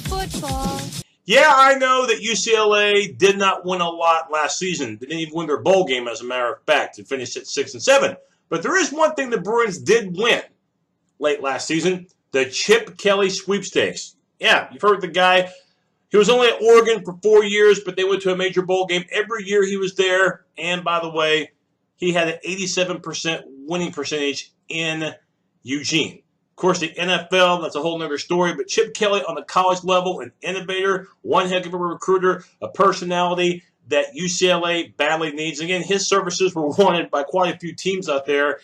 Football. Yeah, I know that UCLA did not win a lot last season. They didn't even win their bowl game, as a matter of fact. They finished at 6-7. But there is one thing the Bruins did win late last season: the Chip Kelly sweepstakes. Yeah, you've heard the guy. He was only at Oregon for 4 years, but they went to a major bowl game every year he was there. And by the way, he had an 87% winning percentage in Eugene. Of course, the NFL, that's a whole other story. But Chip Kelly on the college level, an innovator, one heck of a recruiter, a personality that UCLA badly needs. Again, his services were wanted by quite a few teams out there,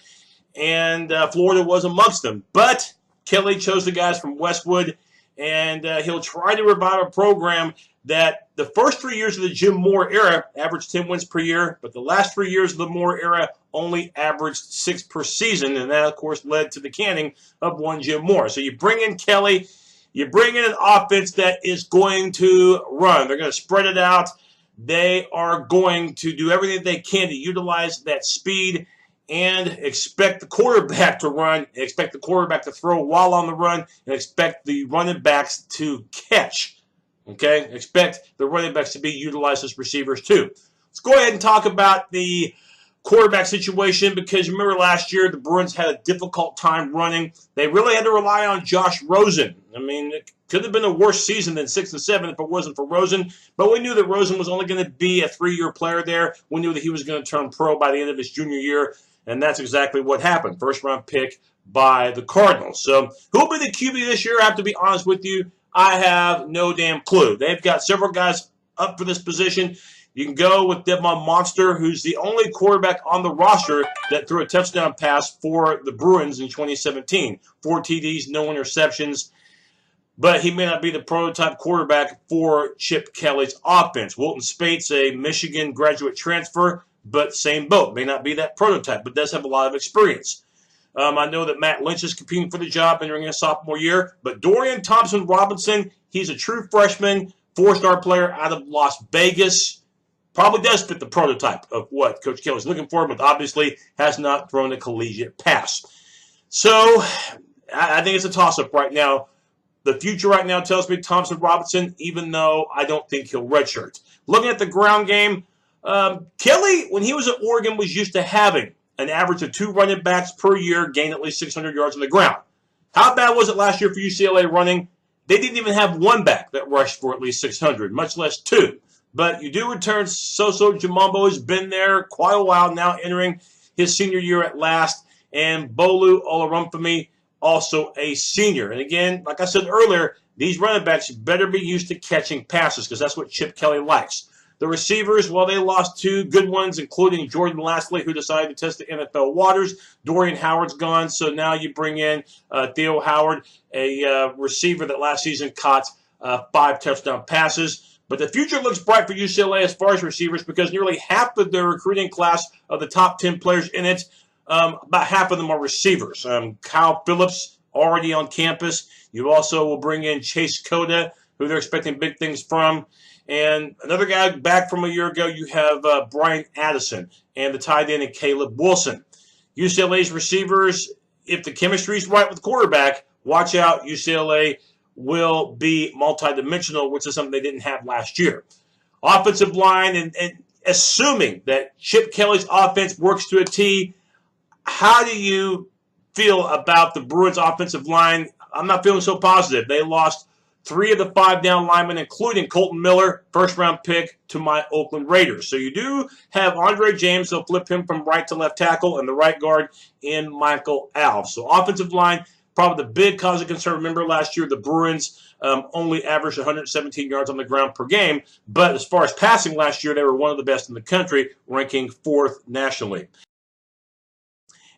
and Florida was amongst them. But Kelly chose the guys from Westwood, and he'll try to revive a program that the first 3 years of the Jim Mora era averaged 10 wins per year, but the last 3 years of the Mora era only averaged 6 per season, and that, of course, led to the canning of one Jim Mora. So you bring in Kelly, you bring in an offense that is going to run. They're going to spread it out. They are going to do everything they can to utilize that speed and expect the quarterback to run, expect the quarterback to throw while on the run, and expect the running backs to catch. Okay? Expect the running backs to be utilized as receivers too. Let's go ahead and talk about the quarterback situation, because you remember last year the Bruins had a difficult time running. They really had to rely on Josh Rosen. I mean, it could have been a worse season than 6-7 if it wasn't for Rosen, but we knew that Rosen was only going to be a 3-year player there. We knew that he was going to turn pro by the end of his junior year, and that's exactly what happened. First-round pick by the Cardinals. So who will be the QB this year? I have to be honest with you, I have no damn clue. They've got several guys up for this position. You can go with Devon Monster, who's the only quarterback on the roster that threw a touchdown pass for the Bruins in 2017. 4 TDs, no interceptions. But he may not be the prototype quarterback for Chip Kelly's offense. Wilton Spate's a Michigan graduate transfer, but same boat. May not be that prototype, but does have a lot of experience. I know that Matt Lynch is competing for the job entering his sophomore year, but Dorian Thompson-Robinson, he's a true freshman, 4-star player out of Las Vegas. Probably does fit the prototype of what Coach Kelly's looking for, but obviously has not thrown a collegiate pass. So I think it's a toss-up right now. The future right now tells me Thompson-Robinson, even though I don't think he'll redshirt. Looking at the ground game, Kelly, when he was at Oregon, was used to having an average of 2 running backs per year gain at least 600 yards on the ground. How bad was it last year for UCLA running? They didn't even have one back that rushed for at least 600, much less 2. But you do return Soso Jamambo, has been there quite a while now, entering his senior year at last. And Bolu Olorunfemi, also a senior. And again, like I said earlier, these running backs better be used to catching passes, because that's what Chip Kelly likes. The receivers, well, they lost 2 good ones, including Jordan Lastly, who decided to test the NFL waters. Dorian Howard's gone, so now you bring in Theo Howard, a receiver that last season caught 5 touchdown passes. But the future looks bright for UCLA as far as receivers, because nearly half of their recruiting class of the top 10 players in it, about half of them are receivers. Kyle Phillips already on campus. You also will bring in Chase Coda, who they're expecting big things from. And another guy back from a year ago, you have Brian Addison and the tight end and Caleb Wilson. UCLA's receivers, if the chemistry is right with the quarterback, watch out, UCLA will be multidimensional, which is something they didn't have last year. Offensive line, and assuming that Chip Kelly's offense works to a T, how do you feel about the Bruins' offensive line? I'm not feeling so positive. They lost 3 of the 5 down linemen, including Colton Miller, first-round pick, to my Oakland Raiders. So you do have Andre James. They'll flip him from right to left tackle, and the right guard in Michael Alves. So offensive line, probably the big cause of concern. Remember last year the Bruins only averaged 117 yards on the ground per game. But as far as passing last year, they were one of the best in the country, ranking 4th nationally.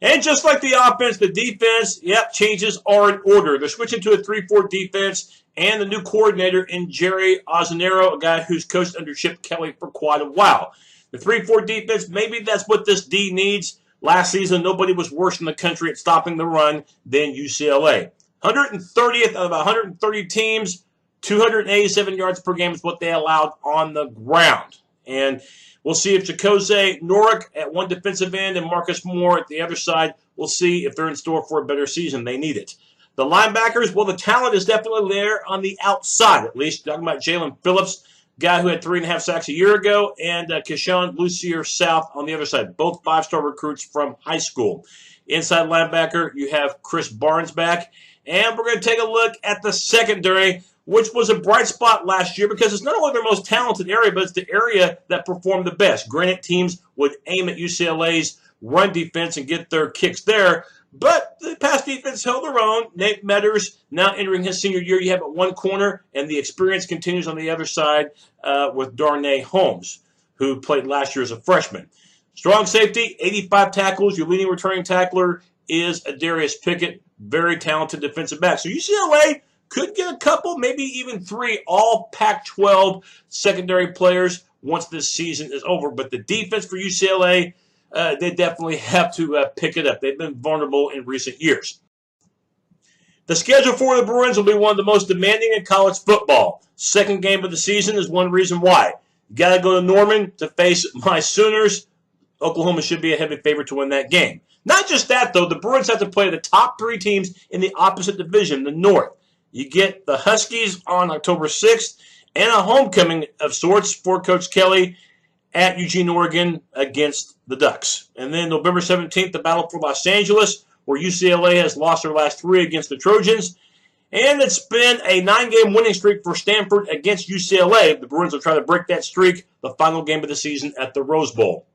And just like the offense, the defense, changes are in order. They're switching to a 3-4 defense, and the new coordinator in Jerry Ozanero, a guy who's coached under Chip Kelly for quite a while. The 3-4 defense, maybe that's what this D needs. Last season, nobody was worse in the country at stopping the run than UCLA. 130th out of 130 teams, 287 yards per game is what they allowed on the ground. And we'll see if Jose Norick at one defensive end and Marcus Moore at the other side. We'll see if they're in store for a better season. They need it. The linebackers, well, the talent is definitely there on the outside, at least. Talking about Jalen Phillips, guy who had 3.5 sacks a year ago, and Keyshawn Lucier South on the other side, both 5-star recruits from high school. Inside linebacker, you have Chris Barnes back. And we're going to take a look at the secondary, which was a bright spot last year because it's not only their most talented area, but it's the area that performed the best. Granted, teams would aim at UCLA's run defense and get their kicks there, but the pass defense held their own. Nate Metters now entering his senior year. You have at one corner, and the experience continues on the other side with Darnay Holmes, who played last year as a freshman. Strong safety, 85 tackles. Your leading returning tackler is Adarius Pickett, very talented defensive back. So UCLA could get a couple, maybe even 3 all Pac-12 secondary players once this season is over. But the defense for UCLA, they definitely have to pick it up. They've been vulnerable in recent years. The schedule for the Bruins will be one of the most demanding in college football. Second game of the season is one reason why. You got to go to Norman to face my Sooners. Oklahoma should be a heavy favorite to win that game. Not just that, though. The Bruins have to play the top 3 teams in the opposite division, the North. You get the Huskies on October 6th and a homecoming of sorts for Coach Kelly at Eugene, Oregon against the Ducks. And then November 17th, the battle for Los Angeles, where UCLA has lost their last 3 against the Trojans. And it's been a 9-game winning streak for Stanford against UCLA. The Bruins will try to break that streak, the final game of the season at the Rose Bowl.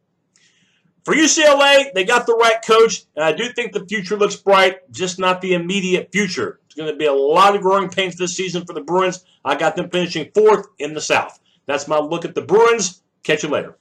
For UCLA, they got the right coach, and I do think the future looks bright, just not the immediate future. It's going to be a lot of growing pains this season for the Bruins. I got them finishing 4th in the South. That's my look at the Bruins. Catch you later.